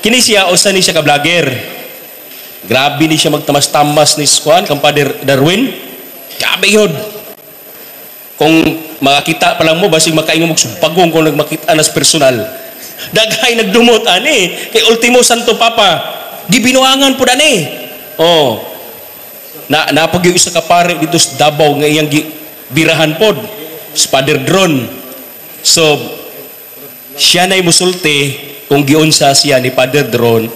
kini siya usa ni siya ka vlogger. Grabe ni siya magtamas-tamas ni Squan kang Father Darwin. Grabe yun. Kung makakita pa lang mo, basig makaingon mo sumpagong kung nagmakita nas personal. Daghay nagdumot, ani. Kay Ultimo Santo Papa, gibinuangan po ani. Oh. Napag yung isa ka pare dito sa Davao nga iyang birahan pod. Si Father Dron. So, siya na'y musulti kung giunsa siya ni Father Dron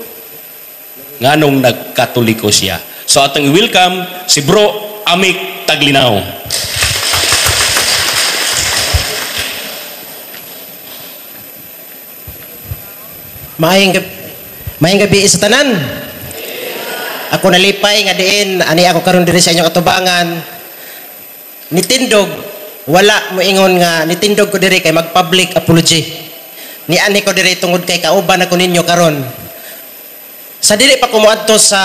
nganong nagkatoliko siya. So, atong i-welcome si Bro Amik Taglinaw. Maayong gabi sa tanan. Ako nalipay nga diin ani ako karon diri sa inyong atubangan. Nitindog wala mo ingon nga nitindog ko diri kay mag-public apology. Ni ani ko diri tungod kay kauban ako ninyo karon. Sa dili pa ko moadto sa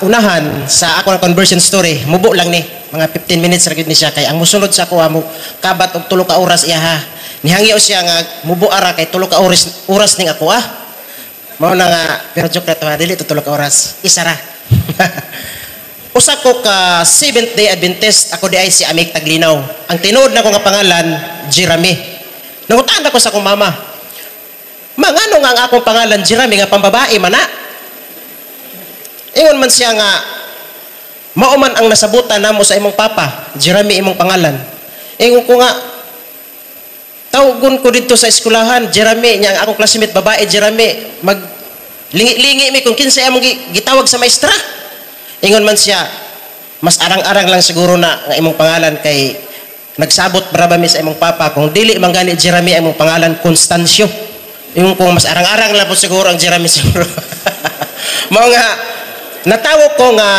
unahan sa ako nga conversion story, mubo lang ni mga 15 minutes ra gyud ni siya kay ang musunod sa ako mo kabat og 3 ka oras iya ha. Nihangyo siya nga mubo ara kay 3 ka oras ning ako mao na nga pero joke na to dili to 3 ka oras isa ra. Usa ko ka Seventh Day Adventist ako di ay si Amik Taglinaw. Ang tinuod na ko nga pangalan Jeremy. Nangutan ako sa akong mama. Mangano nga ang akong pangalan Jeremy nga pambabae man na? Ingon man siya nga mao man ang nasabutan namo sa imong papa, Jeremy imong pangalan. Ingon ko nga tawgon ko dito sa eskwelahan, Jeremy nya ang akong classmate babae Jeremy mag lingi-lingi mi kung kinsa among gitawag sa maestra. Ingon man siya, mas arang-arang lang siguro na nga imong pangalan kay nagsabot braba mi sa imong papa kung dili man gani Jeremy imong pangalan Constancio. Ingon ko mas arang-arang lang po siguro ang Jeremy siguro. Mao nga natawag ko nga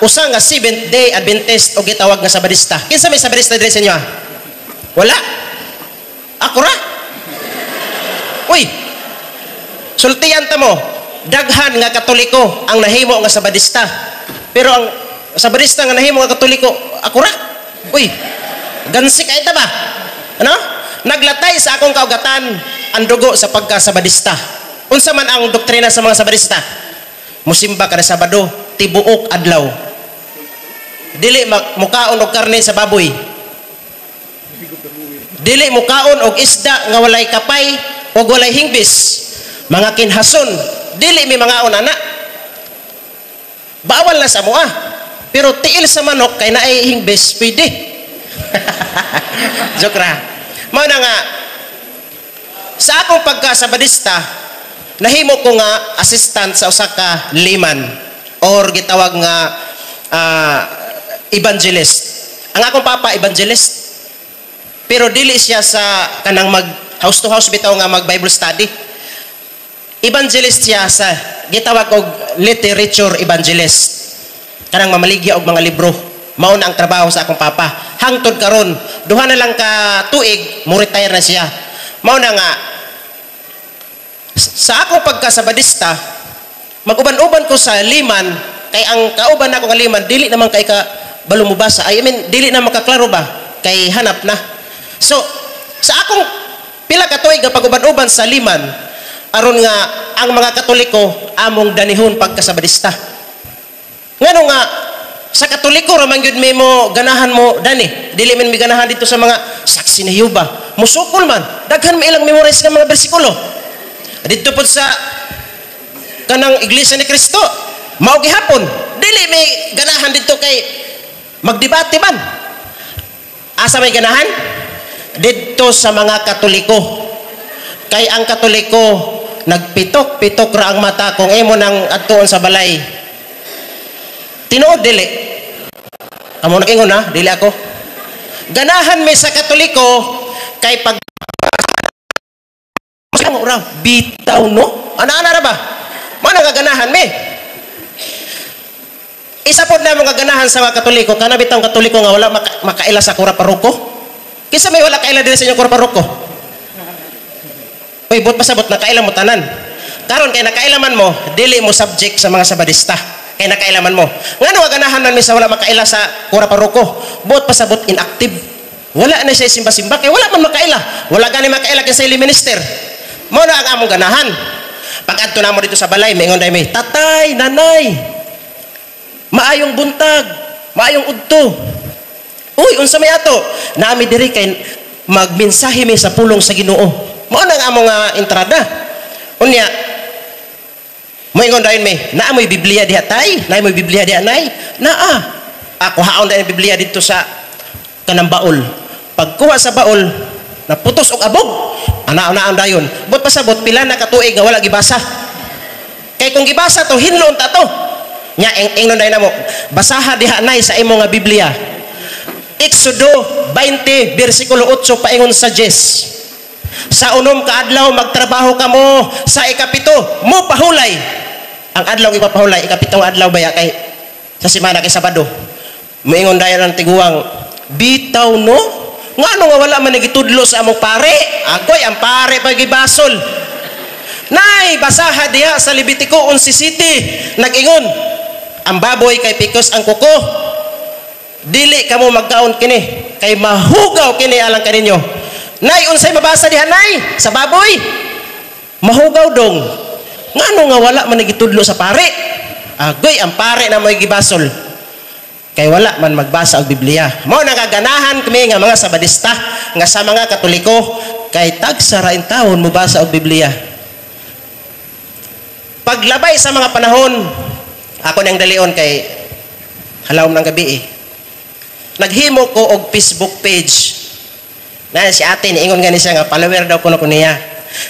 usa nga Seventh Day Adventist o gitawag nga Sabadista. Kinsa may Sabadista diri sa inyo? Wala. Ako ra. Uy. Sultian ta mo. Daghan nga Katoliko ang nahimo nga Sabadista. Pero ang Sabadista nga nahimo nga Katoliko, ako ra. Uy. Gansi kay ta ba? Ano? Naglatay sa akong kaugatan ang dugo sa pagka-Sabadista. Unsa man ang doktrina sa mga Sabadista? Musimba kada Sabado, tibuok adlaw. Dili mukaon og karne sa baboy. Dili mukaon og isda nga walay kapay o walay hingbis. Mga kinhason, dili mi mga anak. Bawal na sa mua. Pero tiil sa manok kay naay hingbis pwede. Joke ra. Mao na nga sa akong pagka-Sabadista, nahimo ko nga assistant sa usa ka liman or gitawag nga evangelist. Ang akong papa evangelist. Pero dili siya sa kanang mag house to house bitaw nga mag Bible study. Evangelist siya sa gitawag og literature evangelist. Kanang mamaligya og mga libro. Mao na ang trabaho sa akong papa. Hangtod karon, duha na lang ka tuig, mo retire na siya. Mao na nga sa akong pagka-Sabadista, mag-uban-uban ko sa liman kay ang kauban nako nga liman dili naman kay ka balumubasa. I mean dili na makaklaro ba kay hanap na. So sa akong pila ka tuig nga pag-uban-uban sa liman aron nga ang mga Katoliko among danihon pagka-Sabadista. Ngano nga sa Katoliko ra man gyud mo ganahan mo dani, dili man mi ganahan dito sa mga saksi ni Jehova. Musukol man, daghan mi ilang memorize nga mga bersikulo. Dito po sa kanang Iglesia ni Cristo, mao gihapon, dili may ganahan dito kay magdebate man. Asa may ganahan? Dito sa mga Katoliko. Kay ang Katoliko nagpitok-pitok ra ang mata kung imo nang adtuon sa balay. Tinuod dili. Amo nakingon ha, dili ako. Ganahan mi sa Katoliko kay pag ora bitaw no? Ana-ana ra ba? Mao nagaganahan mi. Isa pod na mga ganahan sa mga Katoliko, kana bitaw Katoliko nga wala makaila sa kura paroko. Kinsa may wala kaila diri sa inyong kura paroko? Uy, bot pasabot na kaila mo tanan. Karon kay nakailaman mo, dili mo subject sa mga Sabadista. Kay nakailaman mo. Ngano nga ganahan man mi sa wala makaila sa kura paroko? Bot pasabot inactive. Wala na siya simba-simba kay wala man makaila. Wala gani makaila kay sa minister. Mao na ang among ganahan. Pag adto namo dito sa balay, maingon dai may, tatay, nanay, maayong buntag, maayong udto. Uy, unsa may ato? Naami diri kay magmensahe mi sa pulong sa Ginoo. Mao nang among entrada. Unya, moingon dayon mi, naa mo'y Biblia diha tay? Naa mo'y Biblia diha nay? Naa. Ako haon dayon Biblia dito sa kanang baol. Pagkuha sa baol, naputos og abog. Ana-ana dayon. Bot pasabot pila na ka tuig nga wala gibasa. Kay kung gibasa to hinlon ta to. Nya ingnon dayon namo, basaha diha nay sa imo nga Biblia. Exodo 20 bersikulo 8 paingon sa 10. Sa unom ka adlaw magtrabaho kamo, sa ikapito mo pahulay. Ang adlaw ipapahulay, ikapitong adlaw baya kay sa semana kay Sabado. Moingon dayon ang tiguang, bitaw no? Ngano nga wala man nagitudlo sa among pare? Agoy ang pare pagibasol. Nay, basaha diha sa Levitico 11:7 nag-ingon, ang baboy kay pikos ang kuko. Dili kamo magkaon kini kay mahugaw kini alang kaninyo. Nay, unsay mabasa diha nay? Sa baboy? Mahugaw dong. Ngano nga wala man nagitudlo sa pare? Agoy ang pare na may gibasol. Kay wala man magbasa og Biblia. Mao nagaganahan kami nga mga Sabadista nga sa mga Katoliko kay tagsa ra in taon mo basa og Biblia. Paglabay sa mga panahon, ako nang dalion kay halawom ng gabi eh. Naghimo ko og Facebook page. Na si ate niingon nga ni siya nga follower daw ko niya.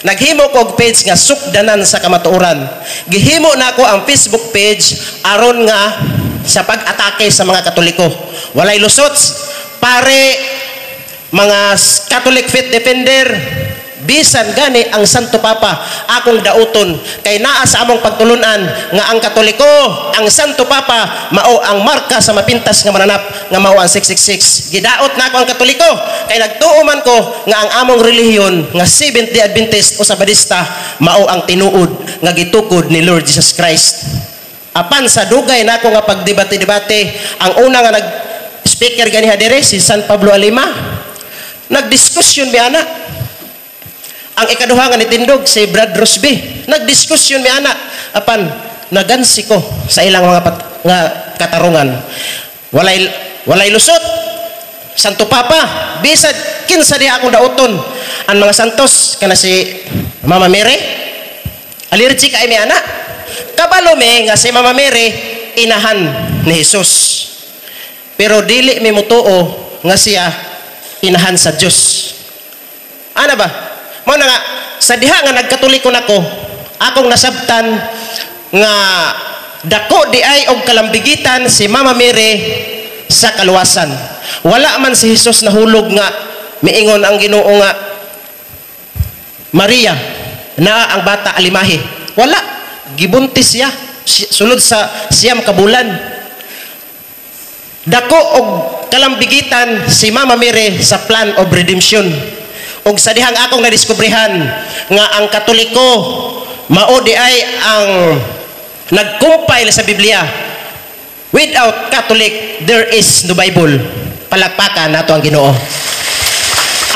Naghimo ko og page nga sukdanan sa kamatuoran. Gihimo na ako ang Facebook page aron nga sa pag-atake sa mga Katoliko. Walay lusot, pare, mga Catholic faith defender, bisan gani ang Santo Papa akong dauton kay naa sa among pagtulunan nga ang Katoliko, ang Santo Papa mao ang marka sa mapintas nga mananap nga mao ang 666. Gidaot na ako ang Katoliko kay nagtuo man ko nga ang among relihiyon nga Seventh-day Adventist o Sabadista mao ang tinuod nga gitukod ni Lord Jesus Christ. Apan sa dugay na ako nga pagdebate-debate, ang una nga nag-speaker ganiha dire si San Pablo Alima, nagdiskusyon mi ana. Ang ikaduha nga nitindog si Brad Rosby, nagdiskusyon mi ana. Apan nagansi ko sa ilang mga nga katarungan. Walay lusot. Santo Papa, bisad kinsa diha akong dauton. Ang mga santos kana si Mama Mary, allergic kay mi ana. Kabalo mi nga si Mama Mary inahan ni Jesus. Pero dili mi mutuo nga siya inahan sa Dios. Ana ba? Mao na nga sa diha nga nagkatoliko nako, akong nasabtan nga dako di ay og kalambigitan si Mama Mary sa kaluwasan. Wala man si Jesus nahulog nga miingon ang Ginoo nga Maria na ang bata alimahi. Wala. Gibuntis siya sulod sa siyam ka bulan. Dako og kalambigitan si Mama Mary sa plan of redemption. Og sa dihang akong nadiskubrihan nga ang Katoliko mao di ay ang nagkumpile sa Biblia. Without Catholic there is no Bible. Palakpakan nato ang Ginoo.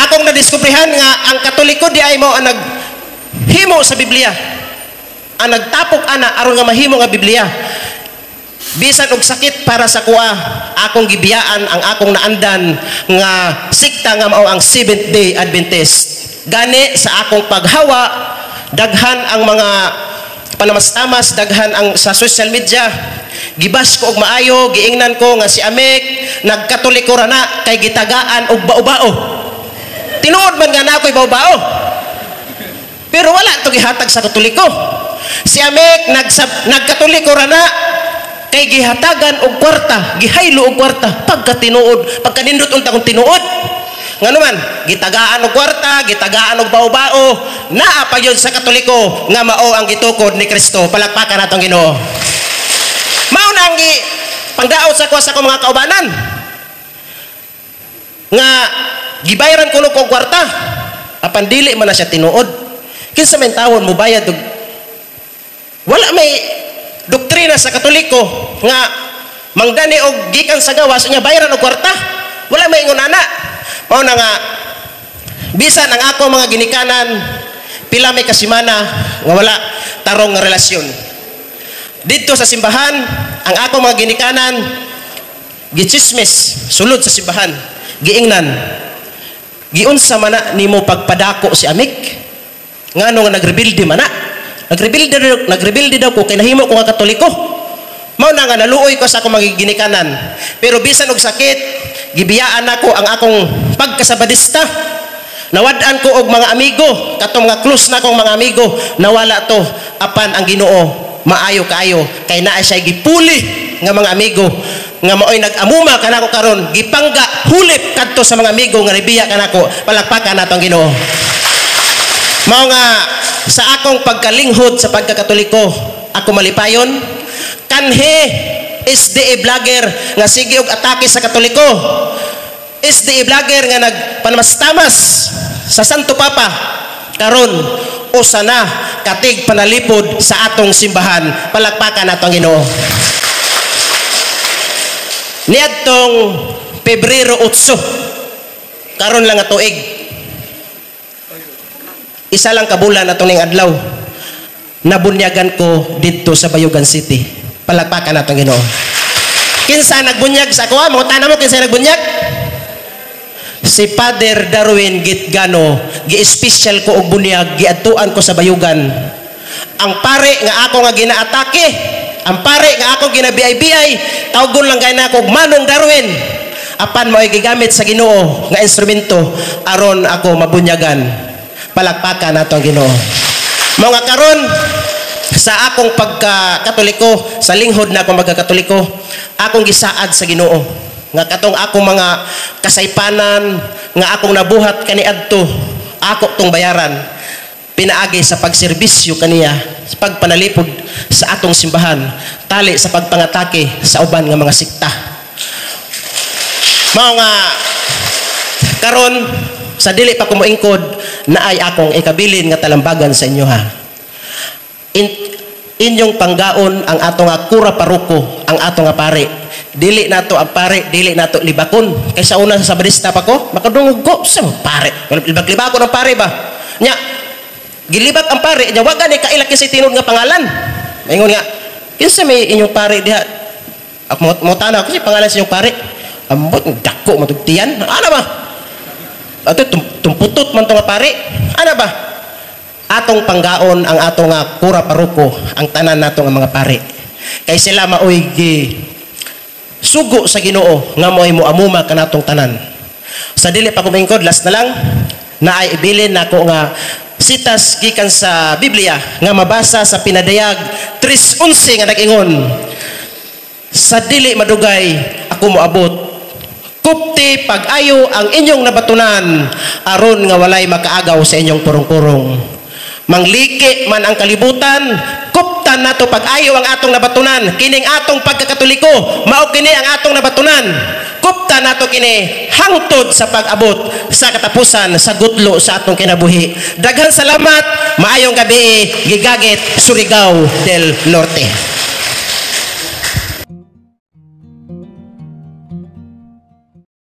Akong nadiskubrihan nga ang Katoliko di ay mo ang naghimo sa Biblia. Ang nagtapok ana aron nga mahimo nga Biblia. Bisan og sakit para sa kuha, akong gibiyaan ang akong naandan nga sikta nga mao ang Seventh-day Adventist. Gani sa akong paghawa, daghan ang mga panamastamas, daghan ang sa social media. Gibas ko og maayo, giingnan ko nga si Amek nagkatoliko ra na kay gitagaan og bao-bao. Tinuod man nga na ako'y bao-bao. Pero wala to gihatag sa Katoliko. Si Amek nagkatoliko ra na kay gihatagan og kwarta, gihaylo og kwarta pagkatinuod, pagkanindot unta kung tinuod. Ngano man, gitagaan og kwarta, gitagaan og bao-bao, naa pa yun sa Katoliko nga mao ang gitukod ni Kristo. Palakpakan natong Ginoo. Mao na ang pangdaot sa kuha sa akong mga kaubanan nga gibayaran kuno ko og kwarta apan dili man na siya tinuod. Kinsa man tawon mo bayad og wala may doktrina sa Katoliko nga mangdani og gikan sa gawas nya bayaran og kwarta. Wala may ingon ana. Mao na nga bisan ang ako mga ginikanan pila may kasimana nga wala tarong nga relasyon. Dito sa simbahan, ang akong mga ginikanan, gichismis, sulod sa simbahan, giingnan. Giunsa man na nimo pagpadako si amik? Ngano nga nagrebilde man na? Nagrebilde daw ko kay nahimo ko nga Katoliko. Mao na nga naluoy ko sa akong mga ginikanan. Pero bisan og sakit, gibiyaan ako ang akong pagkasabadista. Nawad-an ko og mga amigo, katong mga close na akong mga amigo, nawala to apan ang Ginoo maayo kaayo kay naa siya gipuli nga mga amigo nga maoy nag-amuma kanako karon gipangga hulip kadto sa mga amigo nga nibiya kanako. Palakpakan nato ang Ginoo. Mao nga sa akong pagkalinghod sa pagkakatoliko ako malipayon kanhi SDA vlogger nga sige og atake sa Katoliko, SDA vlogger nga nagpanamastamas sa Santo Papa karon usa na katig panalipod sa atong simbahan. Palakpakan nato ang Ginoo. Niadtong Pebrero 8 karon lang nga tuig, isa lang kabulan atong ning adlaw, nabunyagan ko dito sa Bayugan City. Palakpakan nato ang Ginoo. Kinsa nagbunyag sa ako? Mga tanan mo kinsa nagbunyag? Si Father Darwin Gitgano. Gi-special ko og bunyag, giadtuan ko sa Bayugan. Ang pare nga ako nga ginaatake, ang pare nga ako ginabiay-biay, tawgon lang kay nako og Manong Darwin. Apan mo ay gigamit sa Ginoo nga instrumento aron ako mabunyagan. Palakpakan nato ang Ginoo. Mga karon sa akong pagka-Katoliko, sa linghod na akong magka-Katoliko, akong gisaad sa Ginoo nga katong akong mga kasaypanan nga akong nabuhat kaniadto, ako tong bayaran pinaagi sa pagserbisyo kaniya, sa pagpanalipod sa atong simbahan, tali sa pagpangatake sa uban nga mga sikta. Mao nga karon sa dili pa ko moingkod naay akong ikabilin nga talambagan sa inyo ha. Inyong panggaon ang atong nga kura paruko, ang atong nga pare. Dili nato ang pare, dili nato libakon. Kaysa una sa sabadista pa ko, makadungog ko sa pare. Libak-libakon ang pare ba? Nya, gilibak ang pare, nya wag gani kaila kinsa tinod nga pangalan. Maingon nga, kinsa may inyong pare diha? Ako mo tanaw ko si pangalan sa inyong pare. Ambot dako matugtian. Ano ba? Ato tumputot man to nga pare. Ano ba? Atong panggaon ang atong nga kura paruko, ang tanan nato nga mga pare. Kay sila maoy gi sugo sa Ginoo nga mo'y muamuma kanatong tanan. Sa dili pa kumingkod, last na lang, naay ibilin nako nga sitas gikan sa Biblia nga mabasa sa Pinadayag 3:11 nga nag-ingon, sa dili madugay ako moabot, kupti pag-ayo ang inyong nabatunan aron nga walay makaagaw sa inyong purong-purong. Mangliki man ang kalibutan, kuptan nato pag-ayo ang atong nabatunan. Kining atong pagkakatoliko, mao kini ang atong nabatunan. Kuptan nato kini hangtod sa pag-abot sa katapusan sa gutlo sa atong kinabuhi. Daghang salamat, maayong gabi, Gigagit, Surigao del Norte.